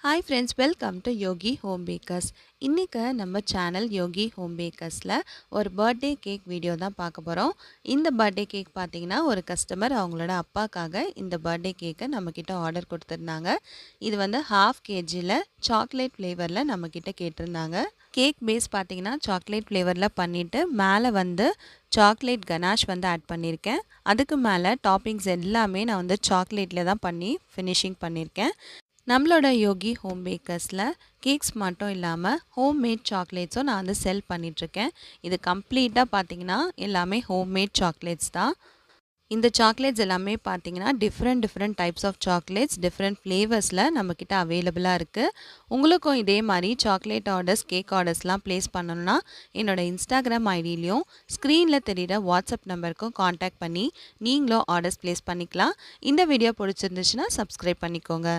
Hi friends, welcome to Yogi home packers. இன்றைக்கி நம்ம channel யோகி home பேக்கர்ஸில் ஒரு பர்த்டே கேக் வீடியோ தான் பார்க்க போகிறோம். இந்த பர்த்டே கேக் பார்த்திங்கன்னா ஒரு கஸ்டமர் அவங்களோட அப்பாக்காக இந்த பர்த்டே கேக்கை நம்மக்கிட்ட ஆர்டர் கொடுத்துருந்தாங்க. இது வந்து 1/2 kgயில் சாக்லேட் ஃப்ளேவரில் நம்மக்கிட்ட கேட்டிருந்தாங்க. கேக் பேஸ் பார்த்திங்கன்னா சாக்லேட் ஃப்ளேவரில் பண்ணிவிட்டு மேலே வந்து சாக்லேட் கனாஷ் வந்து ஆட் பண்ணியிருக்கேன். அதுக்கு மேலே டாப்பிங்ஸ் எல்லாமே நான் வந்து சாக்லேட்டில் தான் பண்ணி ஃபினிஷிங் பண்ணியிருக்கேன். நம்மளோட யோகி ஹோம் பேக்கர்ஸில் கேக்ஸ் மட்டும் இல்லாமல் ஹோம்மேட் சாக்லேட்ஸும் நான் வந்து செல் பண்ணிகிட்ருக்கேன். இது கம்ப்ளீட்டாக பார்த்திங்கன்னா எல்லாமே ஹோம்மேட் சாக்லேட்ஸ் தான். இந்த சாக்லேட்ஸ் எல்லாமே பார்த்திங்கன்னா different types of chocolates different ஃப்ளேவர்ஸில் நம்மக்கிட்ட அவைலபிளாக இருக்குது. உங்களுக்கும் இதே மாதிரி சாக்லேட் ஆர்டர்ஸ், கேக் ஆர்டர்ஸ்லாம் ப்ளேஸ் பண்ணணுன்னா என்னோடய இன்ஸ்டாகிராம் ஐடியிலையும் ஸ்க்ரீனில் தெரிகிற வாட்ஸ்அப் நம்பருக்கும் காண்டாக்ட் பண்ணி நீங்களும் ஆர்டர்ஸ் ப்ளேஸ் பண்ணிக்கலாம். இந்த வீடியோ பிடிச்சிருந்துச்சுன்னா சப்ஸ்கிரைப் பண்ணிக்கோங்க.